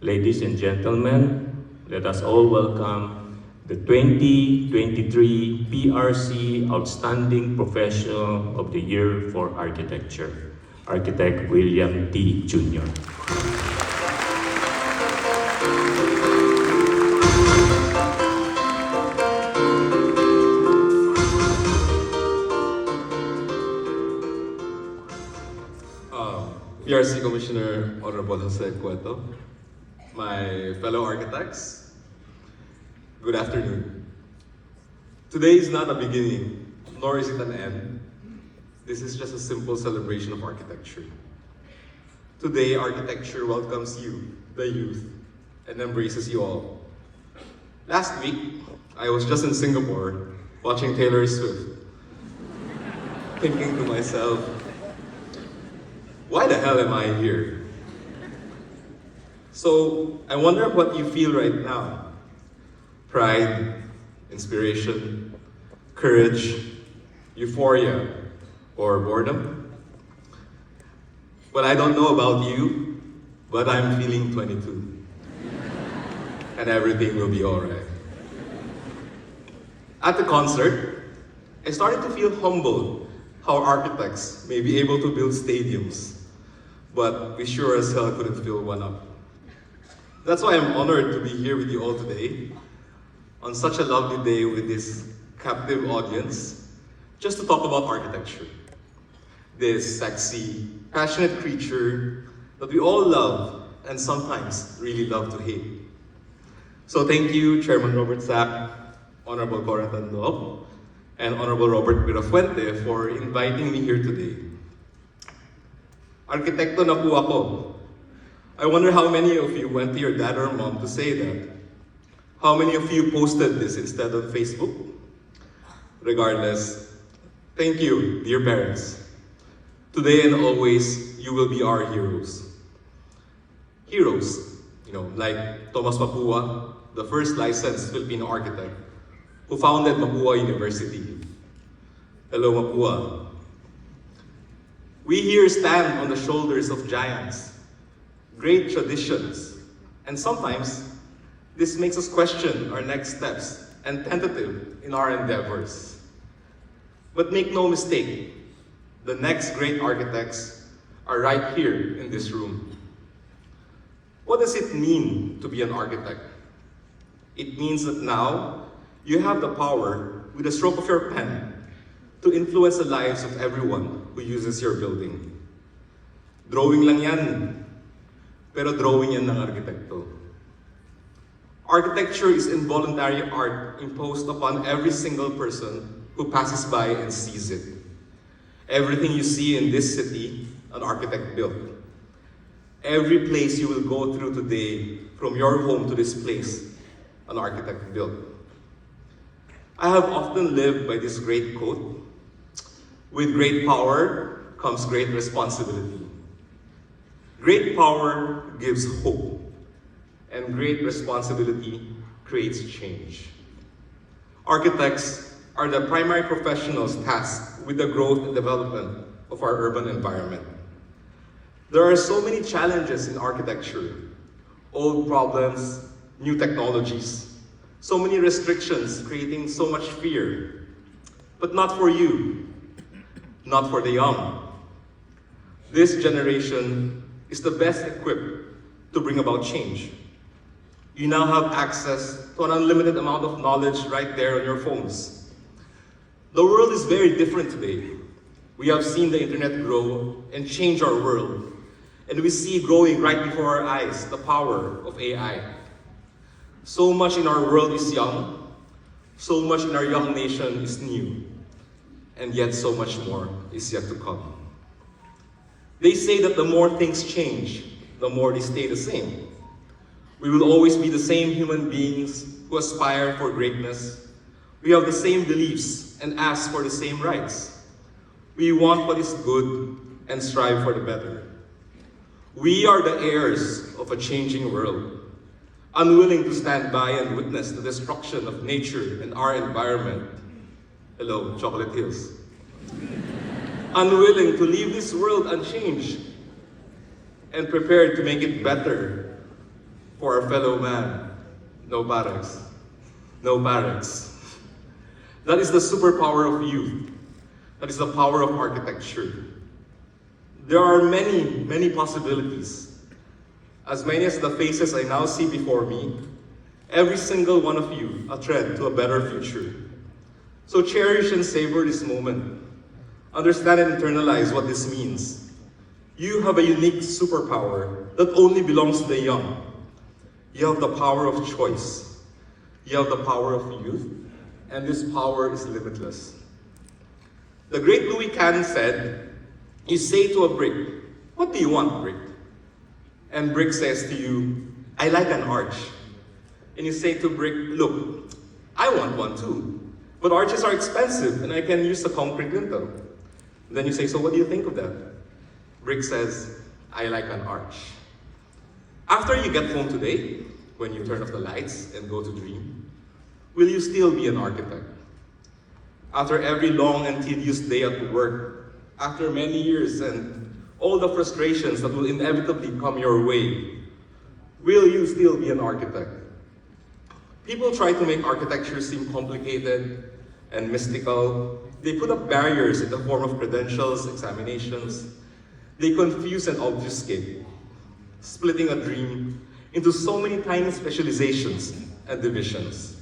Ladies and gentlemen, let us all welcome the 2023 PRC Outstanding Professional of the Year for Architecture, Architect William T. Jr. PRC Commissioner Honorable Jose Cueto, my fellow architects, good afternoon. Today is not a beginning, nor is it an end. This is just a simple celebration of architecture. Today, architecture welcomes you, the youth, and embraces you all. Last week, I was just in Singapore watching Taylor Swift, thinking to myself, why the hell am I here? So, I wonder what you feel right now. Pride, inspiration, courage, euphoria, or boredom? Well, I don't know about you, but I'm feeling 22. And everything will be alright. At the concert, I started to feel humbled how architects may be able to build stadiums, but we sure as hell couldn't fill one up. That's why I'm honored to be here with you all today, on such a lovely day with this captive audience, just to talk about architecture. This sexy, passionate creature that we all love and sometimes really love to hate. So thank you, Chairman Robert Sack, Honorable Cora Tandop, and Honorable Robert Mirafuente for inviting me here today. Arkitekto na po ako. I wonder how many of you went to your dad or mom to say that. How many of you posted this instead on Facebook? Regardless, thank you, dear parents. Today and always, you will be our heroes. Heroes, like Thomas Mapua, the first licensed Filipino architect, who founded Mapua University. Hello, Mapua. We here stand on the shoulders of giants, great traditions, and sometimes this makes us question our next steps and tentative in our endeavors. But make no mistake, the next great architects are right here in this room. What does it mean to be an architect? It means that now you have the power, with a stroke of your pen, to influence the lives of everyone who uses your building. Drawing lang yan, pero drawing yan ng arkitekto. Architecture is involuntary art imposed upon every single person who passes by and sees it. Everything you see in this city, an architect built. Every place you will go through today, from your home to this place, an architect built. I have often lived by this great quote: with great power comes great responsibility. Great power gives hope, and great responsibility creates change. Architects are the primary professionals tasked with the growth and development of our urban environment. There are so many challenges in architecture: old problems, new technologies, so many restrictions creating so much fear. But not for you, not for the young. This generation is the best equipped to bring about change. You now have access to an unlimited amount of knowledge right there on your phones. The world is very different today. We have seen the internet grow and change our world. And we see growing right before our eyes the power of AI. So much in our world is young, so much in our young nation is new, and yet so much more is yet to come. They say that the more things change, the more they stay the same. We will always be the same human beings who aspire for greatness. We have the same beliefs and ask for the same rights. We want what is good and strive for the better. We are the heirs of a changing world, unwilling to stand by and witness the destruction of nature and our environment. Hello, Chocolate Hills. Unwilling to leave this world unchanged and prepared to make it better for our fellow man. No barracks. No barracks. That is the superpower of youth. That is the power of architecture. There are many, many possibilities. As many as the faces I now see before me, every single one of you a thread to a better future. So cherish and savor this moment. Understand and internalize what this means. You have a unique superpower that only belongs to the young. You have the power of choice. You have the power of youth, and this power is limitless. The great Louis Kahn said, you say to a brick, what do you want, brick? And brick says to you, I like an arch. And you say to brick, look, I want one too. But arches are expensive and I can use a concrete lintel. Then you say, so what do you think of that? Brick says, I like an arch. After you get home today, when you turn off the lights and go to dream, will you still be an architect? After every long and tedious day at work, after many years and all the frustrations that will inevitably come your way, will you still be an architect? People try to make architecture seem complicated and mystical. They put up barriers in the form of credentials, examinations. They confuse and obfuscate, splitting a dream into so many tiny specializations and divisions,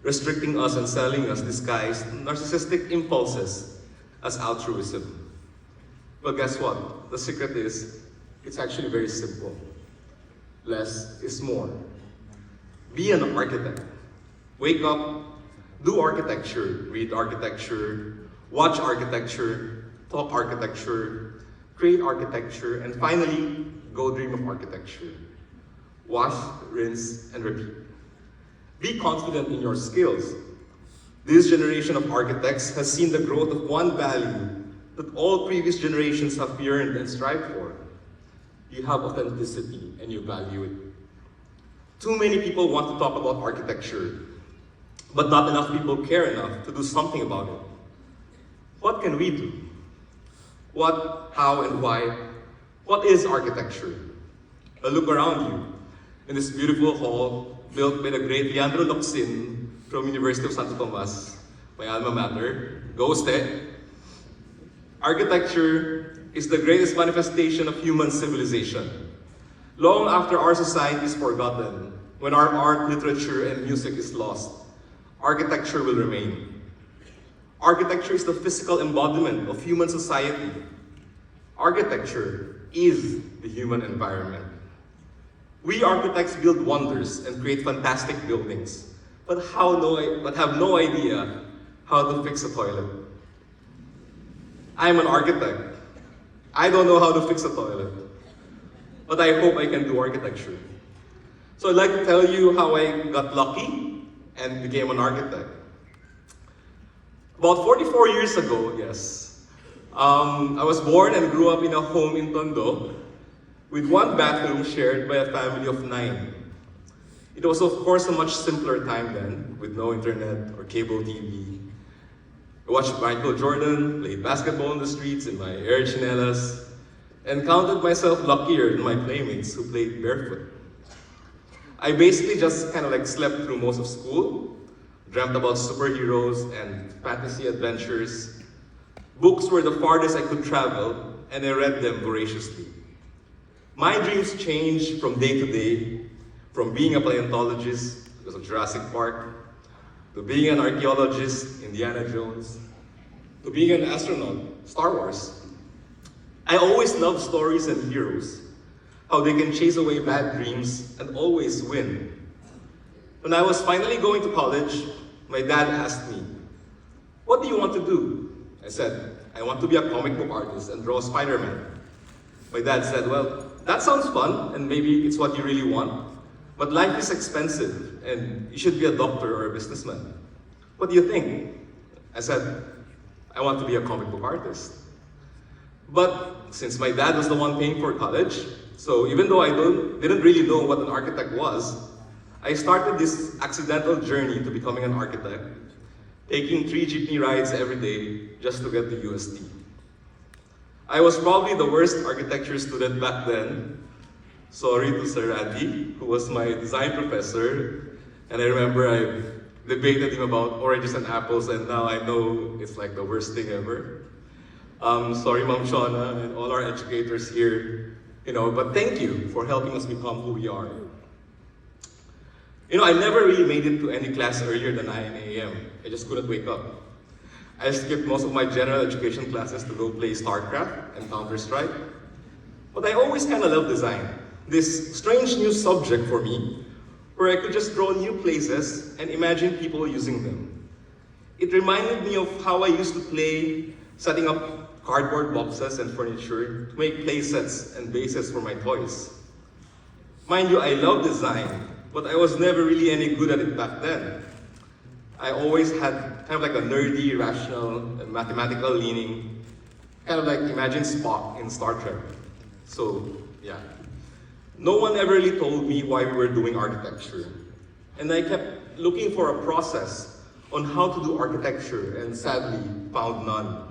restricting us and selling us disguised narcissistic impulses as altruism. But guess what? The secret is, it's actually very simple. Less is more. Be an architect. Wake up, do architecture, read architecture, watch architecture, talk architecture, create architecture, and finally, go dream of architecture. Wash, rinse, and repeat. Be confident in your skills. This generation of architects has seen the growth of one value that all previous generations have yearned and strived for. You have authenticity and you value it. Too many people want to talk about architecture, but not enough people care enough to do something about it. What can we do? What, how, and why? What is architecture? A look around you in this beautiful hall built by the great Leandro Locsin from University of Santo Tomas, my alma mater. Go Ste! Architecture is the greatest manifestation of human civilization. Long after our society is forgotten, when our art, literature, and music is lost, architecture will remain. Architecture is the physical embodiment of human society. Architecture is the human environment. We architects build wonders and create fantastic buildings, but have no idea how to fix a toilet. I'm an architect. I don't know how to fix a toilet, but I hope I can do architecture. So I'd like to tell you how I got lucky and became an architect. About 44 years ago, yes, I was born and grew up in a home in Tondo with one bathroom shared by a family of 9. It was of course a much simpler time then, with no internet or cable TV. I watched Michael Jordan, played basketball in the streets in my air chinelas, and counted myself luckier than my playmates who played barefoot. I basically just kind of like slept through most of school, dreamt about superheroes and fantasy adventures. Books were the farthest I could travel, and I read them voraciously. My dreams changed from day to day, from being a paleontologist because of Jurassic Park, to being an archaeologist, Indiana Jones, to being an astronaut, Star Wars. I always loved stories and heroes, how they can chase away bad dreams and always win. When I was finally going to college, my dad asked me, "What do you want to do?" I said, "I want to be a comic book artist and draw Spider-Man." My dad said, "Well, that sounds fun, and maybe it's what you really want, but life is expensive, and you should be a doctor or a businessman. What do you think?" I said, "I want to be a comic book artist." But since my dad was the one paying for college, so even though I didn't really know what an architect was, I started this accidental journey to becoming an architect, taking 3 jeepney rides every day just to get to UST. I was probably the worst architecture student back then, Sorry to Sir Randy, who was my design professor, and I remember I debated him about oranges and apples, and now I know it's like the worst thing ever. Sorry, Ma'am Shona, and all our educators here, but thank you for helping us become who we are. I never really made it to any class earlier than 9 a.m. I just couldn't wake up. I skipped most of my general education classes to go play StarCraft and Counter-Strike. But I always kind of loved design, this strange new subject for me, where I could just draw new places and imagine people using them. It reminded me of how I used to play setting up cardboard boxes and furniture to make play sets and bases for my toys. Mind you, I love design, but I was never really any good at it back then. I always had kind of like a nerdy, rational, and mathematical leaning, kind of like imagine Spock in Star Trek. So, yeah. No one ever really told me why we were doing architecture. And I kept looking for a process on how to do architecture, and sadly, found none.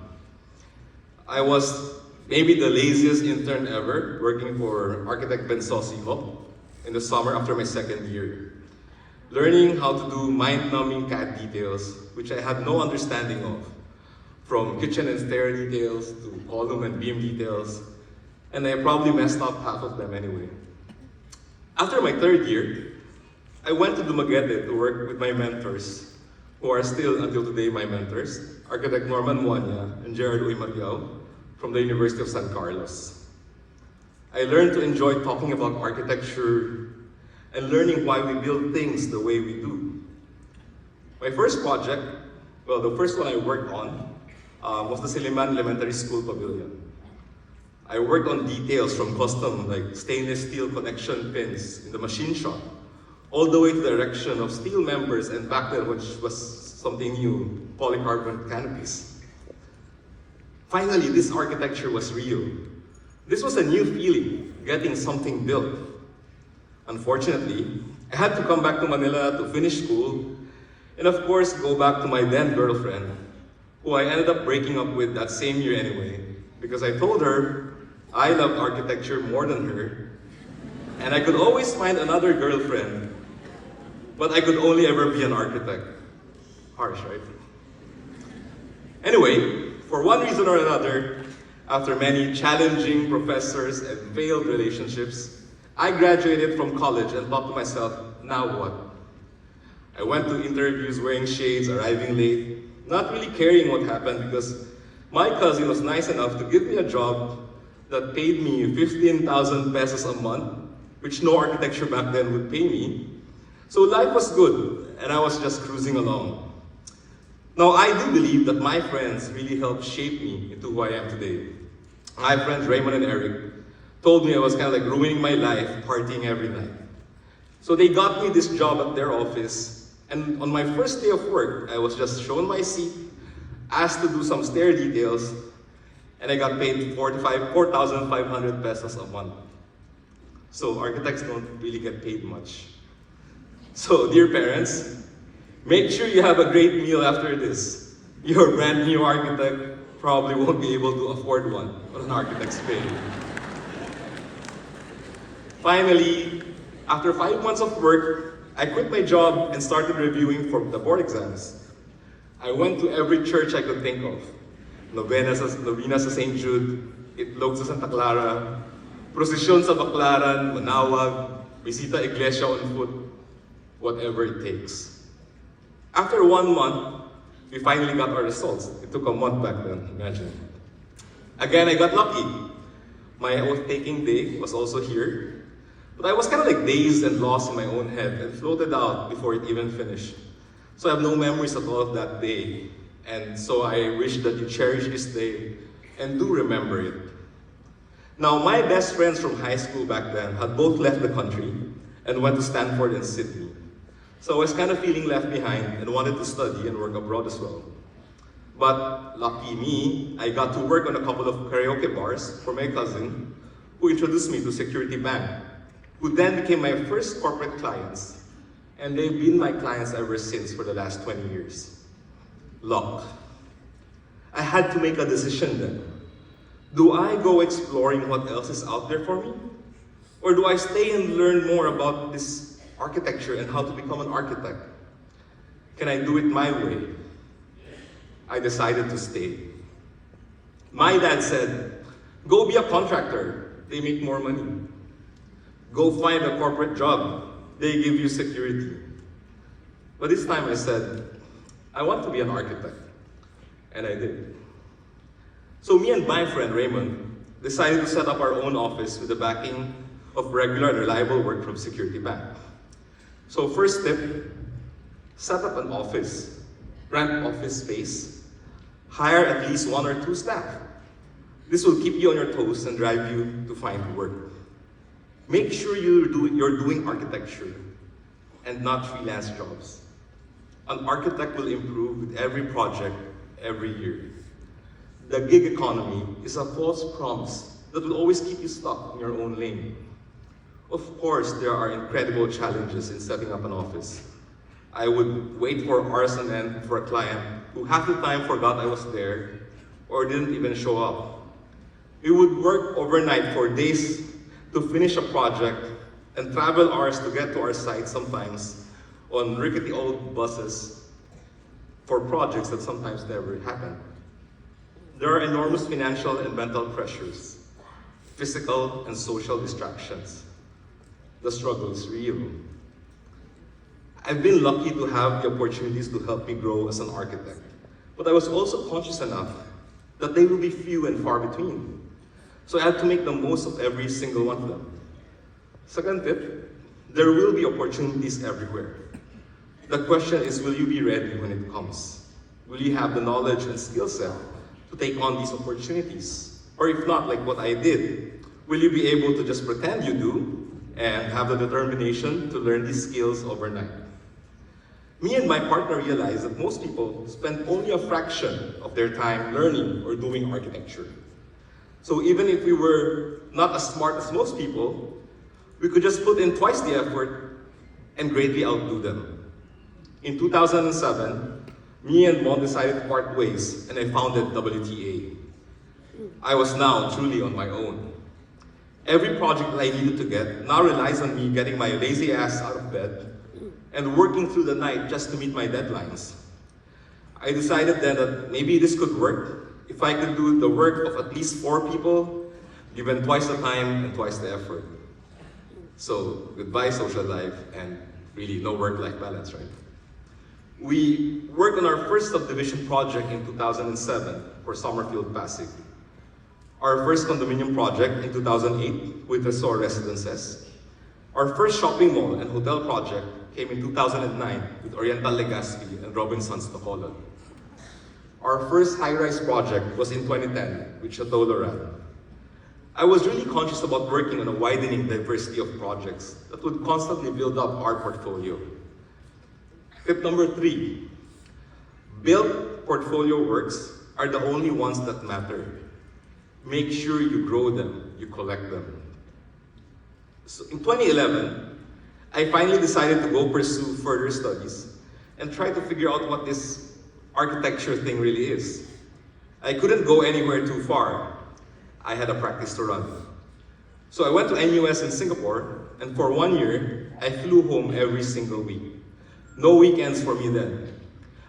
I was maybe the laziest intern ever, working for architect Ben Sosiho in the summer after my second year, learning how to do mind-numbing CAD details, which I had no understanding of, from kitchen and stair details to column and beam details, and I probably messed up half of them anyway. After my third year, I went to Dumaguete to work with my mentors, who are still until today my mentors, architect Norman Muanya and Gerard Uymatiao from the University of San Carlos. I learned to enjoy talking about architecture and learning why we build things the way we do. My first project, well, the first one I worked on, was the Silliman Elementary School Pavilion. I worked on details from custom, like stainless steel connection pins in the machine shop, all the way to the erection of steel members, and back then, which was something new, polycarbonate canopies. Finally, this architecture was real. This was a new feeling, getting something built. Unfortunately, I had to come back to Manila to finish school, and of course, go back to my then girlfriend, who I ended up breaking up with that same year anyway, because I told her I loved architecture more than her, and I could always find another girlfriend, but I could only ever be an architect. Harsh, right? Anyway, for one reason or another, after many challenging professors and failed relationships, I graduated from college and thought to myself, now what? I went to interviews wearing shades, arriving late, not really caring what happened because my cousin was nice enough to give me a job that paid me 15,000 pesos a month, which no architecture back then would pay me. So life was good, and I was just cruising along. Now, I do believe that my friends really helped shape me into who I am today. My friends Raymond and Eric told me I was kind of like ruining my life, partying every night. So they got me this job at their office, and on my first day of work, I was just shown my seat, asked to do some stair details, and I got paid 4,500 pesos a month. So architects don't really get paid much. So dear parents, make sure you have a great meal after this. Your brand new architect probably won't be able to afford one on an architect's pay. Finally, after 5 months of work, I quit my job and started reviewing for the board exams. I went to every church I could think of. Novena sa St. Jude, Itlog sa Santa Clara, Prosesyon sa Baclaran, Manawag, Bisita Iglesia on foot, whatever it takes. After 1 month, we finally got our results. It took a month back then, imagine. Again, I got lucky. My oath-taking day was also here. But I was kind of like dazed and lost in my own head and floated out before it even finished. So I have no memories at all of that day. And so I wish that you cherish this day and do remember it. Now, my best friends from high school back then had both left the country and went to Stanford and Sydney. So I was kind of feeling left behind and wanted to study and work abroad as well. But lucky me, I got to work on a couple of karaoke bars for my cousin, who introduced me to Security Bank, who then became my first corporate clients. And they've been my clients ever since for the last 20 years. Luck. I had to make a decision then. Do I go exploring what else is out there for me? Or do I stay and learn more about this architecture and how to become an architect? Can I do it my way? I decided to stay. My dad said, go be a contractor, they make more money. Go find a corporate job, they give you security. But this time I said, I want to be an architect. And I did. So me and my friend Raymond decided to set up our own office with the backing of regular and reliable work from Security Bank. So first step, set up an office, rent office space, hire at least 1 or 2 staff. This will keep you on your toes and drive you to find work. Make sure you're doing architecture and not freelance jobs. An architect will improve with every project, every year. The gig economy is a false promise that will always keep you stuck in your own lane. Of course, there are incredible challenges in setting up an office. I would wait for hours on end for a client who half the time forgot I was there or didn't even show up. We would work overnight for days to finish a project and travel hours to get to our site sometimes on rickety old buses for projects that sometimes never happen. There are enormous financial and mental pressures, physical and social distractions. The struggle is real. I've been lucky to have the opportunities to help me grow as an architect, but I was also conscious enough that they will be few and far between. So I had to make the most of every single one of them. Second tip, there will be opportunities everywhere. The question is, will you be ready when it comes? Will you have the knowledge and skill set to take on these opportunities? Or if not, like what I did, will you be able to just pretend you do and have the determination to learn these skills overnight? Me and my partner realized that most people spend only a fraction of their time learning or doing architecture. So even if we were not as smart as most people, we could just put in twice the effort and greatly outdo them. In 2007, me and Mon decided to part ways and I founded WTA. I was now truly on my own. Every project that I needed to get now relies on me getting my lazy ass out of bed and working through the night just to meet my deadlines. I decided then that maybe this could work if I could do the work of at least 4 people, given twice the time and twice the effort. So goodbye social life and really no work-life balance, right? We worked on our first subdivision project in 2007 for Summerfield, Pasay. Our first condominium project in 2008 with Resort Residences. Our first shopping mall and hotel project came in 2009 with Oriental Legazpi and Robinsons Bacolod. Our first high-rise project was in 2010 with Chateau Lorraine. I was really conscious about working on a widening diversity of projects that would constantly build up our portfolio. Tip number 3, built portfolio works are the only ones that matter. Make sure you grow them, you collect them. So in 2011, I finally decided to go pursue further studies and try to figure out what this architecture thing really is. I couldn't go anywhere too far. I had a practice to run. So I went to NUS in Singapore, and for 1 year, I flew home every single week. No weekends for me then.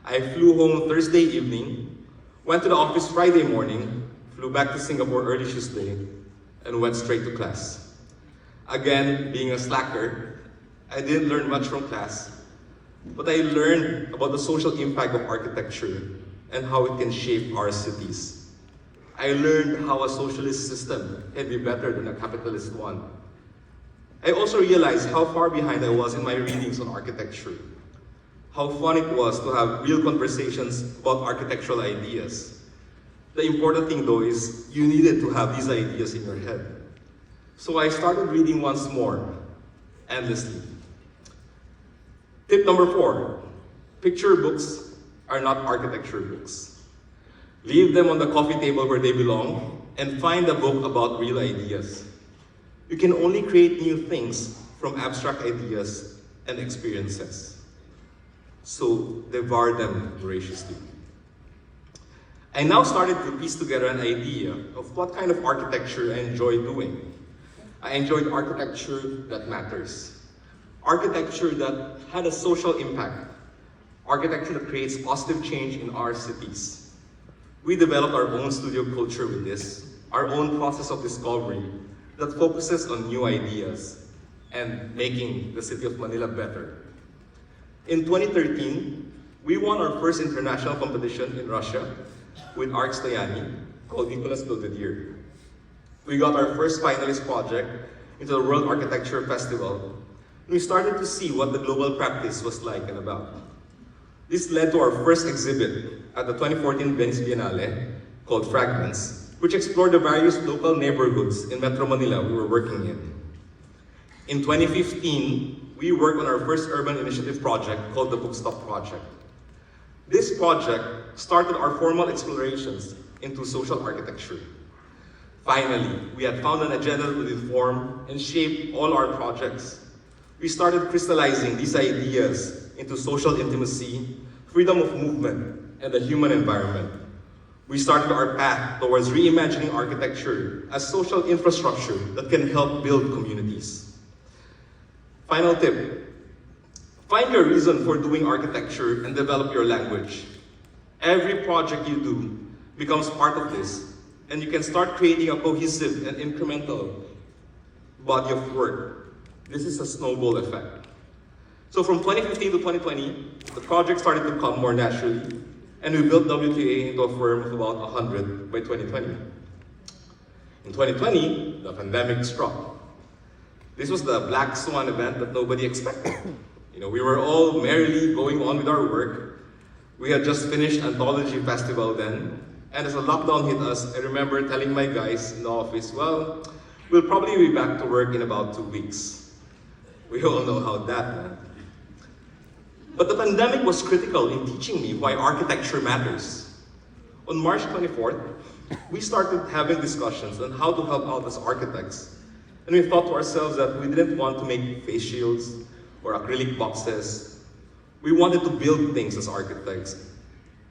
I flew home Thursday evening, went to the office Friday morning, flew back to Singapore early Tuesday, and went straight to class. Again, being a slacker, I didn't learn much from class, but I learned about the social impact of architecture and how it can shape our cities. I learned how a socialist system can be better than a capitalist one. I also realized how far behind I was in my readings on architecture. How fun it was to have real conversations about architectural ideas. The important thing though is you needed to have these ideas in your head. So I started reading once more, endlessly. Tip number 4, picture books are not architecture books. Leave them on the coffee table where they belong and find a book about real ideas. You can only create new things from abstract ideas and experiences. So devour them voraciously. I now started to piece together an idea of what kind of architecture I enjoy doing. I enjoyed architecture that matters. Architecture that had a social impact. Architecture that creates positive change in our cities. We developed our own studio culture with this, our own process of discovery that focuses on new ideas and making the city of Manila better. In 2013, we won our first international competition in Russia with Arc Stoyani called Nicholas Belvedere. We got our first finalist project into the World Architecture Festival. We started to see what the global practice was like and about. This led to our first exhibit at the 2014 Venice Biennale called Fragments, which explored the various local neighborhoods in Metro Manila we were working in. In 2015, we worked on our first urban initiative project called the Bookstop Project. This project started our formal explorations into social architecture. Finally, we had found an agenda that would inform and shape all our projects. We started crystallizing these ideas into social intimacy, freedom of movement, and the human environment. We started our path towards reimagining architecture as social infrastructure that can help build communities. Final tip, find your reason for doing architecture and develop your language. Every project you do becomes part of this, and you can start creating a cohesive and incremental body of work. This is a snowball effect. So from 2015 to 2020, the project started to come more naturally, and we built WTA into a firm of about 100 by 2020. In 2020, the pandemic struck. This was the black swan event that nobody expected. We were all merrily going on with our work. We had just finished Anthology Festival then, and as the lockdown hit us, I remember telling my guys in the office, well, we'll probably be back to work in about 2 weeks. We all know how that went. But the pandemic was critical in teaching me why architecture matters. On March 24th, we started having discussions on how to help out as architects. And we thought to ourselves that we didn't want to make face shields or acrylic boxes. We wanted to build things as architects.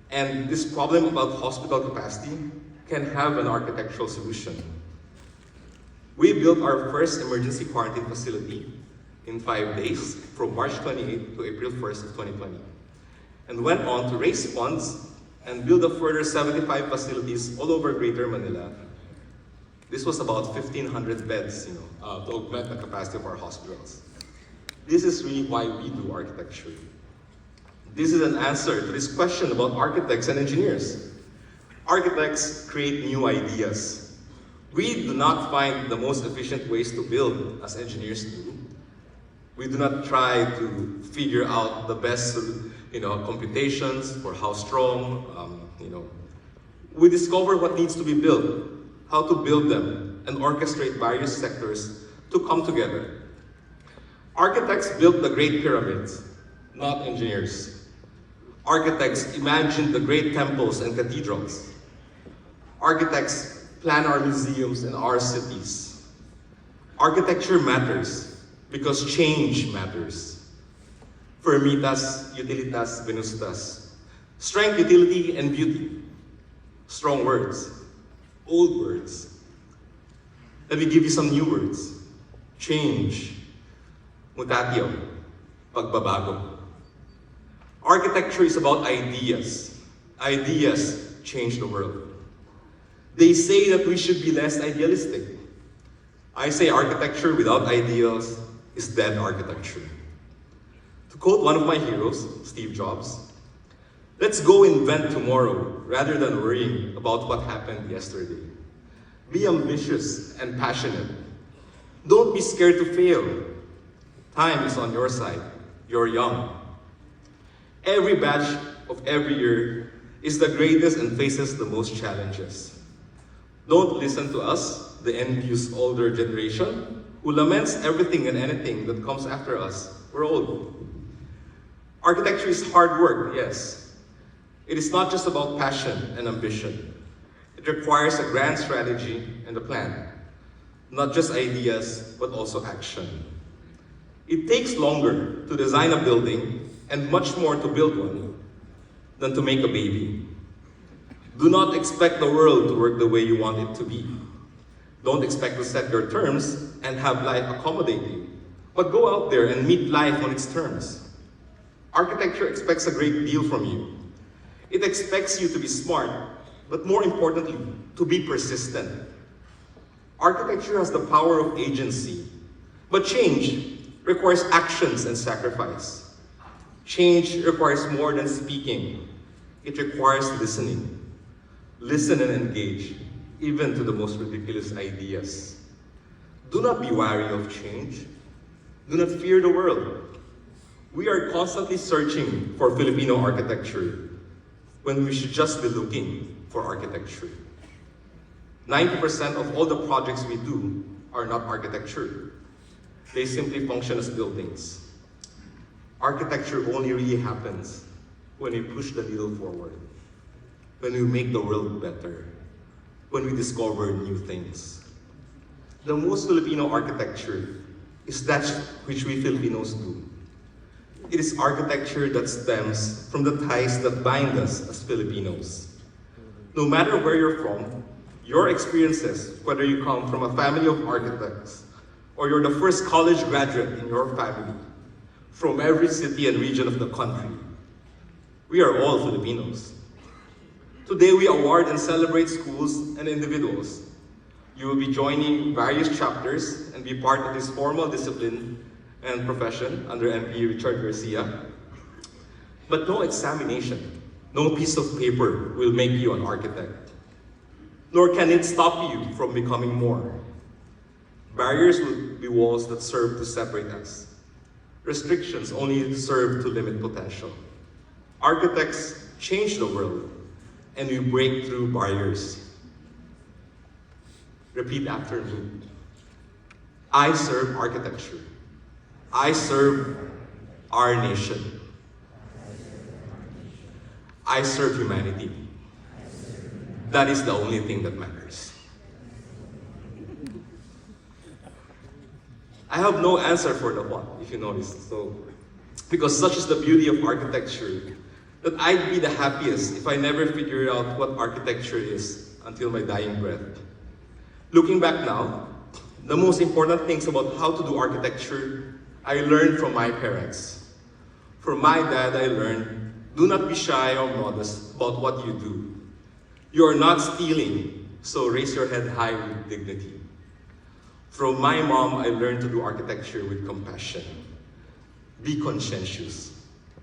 And this problem about hospital capacity can have an architectural solution. We built our first emergency quarantine facility in 5 days, from March 28th to April 1st of 2020, and went on to raise funds and build a further 75 facilities all over Greater Manila. This was about 1,500 beds, to augment the capacity of our hospitals. This is really why we do architecture. This is an answer to this question about architects and engineers. Architects create new ideas. We do not find the most efficient ways to build as engineers do. We do not try to figure out the best, computations for how strong, We discover what needs to be built, how to build them, and orchestrate various sectors to come together. Architects built the Great Pyramids, not engineers. Architects imagined the great temples and cathedrals. Architects plan our museums and our cities. Architecture matters because change matters. Firmitas, utilitas, venustas. Strength, utility, and beauty. Strong words. Old words. Let me give you some new words. Change. Mutatio. Pagbabago. Architecture is about ideas. Ideas change the world. They say that we should be less idealistic. I say architecture without ideals is dead architecture. To quote one of my heroes, Steve Jobs, let's go invent tomorrow rather than worrying about what happened yesterday. Be ambitious and passionate. Don't be scared to fail. Time is on your side. You're young. Every batch of every year is the greatest and faces the most challenges. Don't listen to us, the envious older generation, who laments everything and anything that comes after us. We're old. Architecture is hard work, yes. It is not just about passion and ambition. It requires a grand strategy and a plan. Not just ideas, but also action. It takes longer to design a building and much more to build one than to make a baby. Do not expect the world to work the way you want it to be. Don't expect to set your terms and have life accommodate you, but go out there and meet life on its terms. Architecture expects a great deal from you. It expects you to be smart, but more importantly, to be persistent. Architecture has the power of agency, but change requires actions and sacrifice. Change requires more than speaking. It requires listening. Listen and engage, even to the most ridiculous ideas. Do not be wary of change. Do not fear the world. We are constantly searching for Filipino architecture when we should just be looking for architecture. 90% of all the projects we do are not architecture. They simply function as buildings. Architecture only really happens when we push the needle forward, when we make the world better, when we discover new things. The most Filipino architecture is that which we Filipinos do. It is architecture that stems from the ties that bind us as Filipinos. No matter where you're from, your experiences, whether you come from a family of architects or you're the first college graduate in your family, from every city and region of the country, we are all Filipinos. Today we award and celebrate schools and individuals. You will be joining various chapters and be part of this formal discipline and profession under MP Richard Garcia. But no examination, no piece of paper will make you an architect. Nor can it stop you from becoming more. Barriers will be walls that serve to separate us. Restrictions only serve to limit potential. Architects change the world, and we break through barriers. Repeat after me. I serve architecture. I serve our nation. I serve humanity. That is the only thing that matters. I have no answer for the what, if you notice. So, because such is the beauty of architecture, that I'd be the happiest if I never figured out what architecture is until my dying breath. Looking back now, the most important things about how to do architecture, I learned from my parents. From my dad, I learned, do not be shy or modest about what you do. You are not stealing, so raise your head high with dignity. From my mom, I learned to do architecture with compassion. Be conscientious.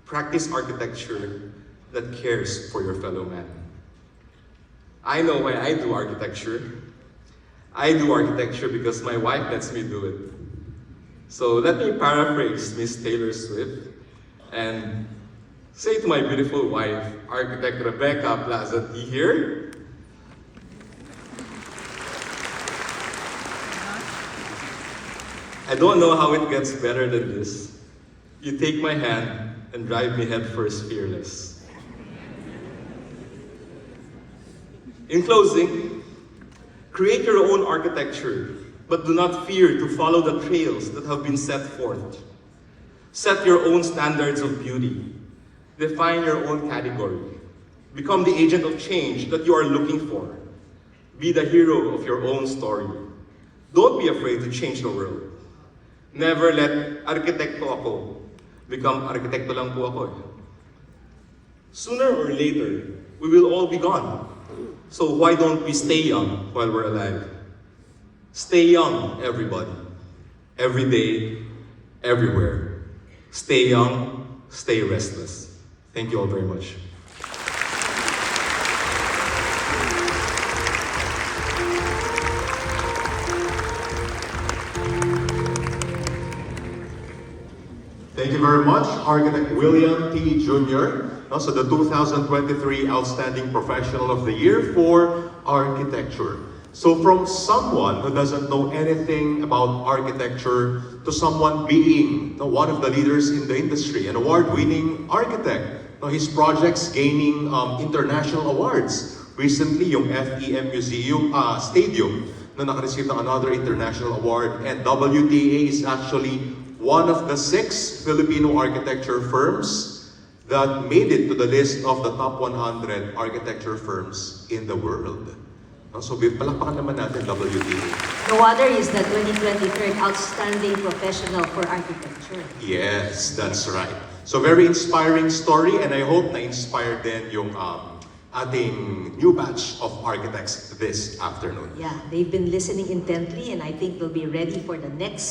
Practice architecture that cares for your fellow man. I know why I do architecture. I do architecture because my wife lets me do it. So let me paraphrase Miss Taylor Swift and say to my beautiful wife, Architect Rebecca Plaza T here, I don't know how it gets better than this. You take my hand and drive me headfirst fearless. In closing, create your own architecture, but do not fear to follow the trails that have been set forth. Set your own standards of beauty. Define your own category. Become the agent of change that you are looking for. Be the hero of your own story. Don't be afraid to change the world. Never let arkitekto ako become arkitekto lang po ako. Sooner or later, we will all be gone. So why don't we stay young while we're alive? Stay young, everybody. Every day, everywhere. Stay young, stay restless. Thank you all very much. Thank you very much, Architect William T. Jr., also the 2023 Outstanding Professional of the Year for Architecture. So from someone who doesn't know anything about architecture to someone being one of the leaders in the industry, an award-winning architect. His projects gaining international awards. Recently, yung FEM Museum Stadium na nakareceive ng another international award, and WTA is actually one of the 6 Filipino architecture firms that made it to the list of the top 100 architecture firms in the world. So palakpakan naman natin WTA. No other is the 2023 Outstanding Professional for Architecture. Yes, that's right. So very inspiring story, and I hope na-inspire din yung ating new batch of architects this afternoon. Yeah, they've been listening intently and I think they'll be ready for the next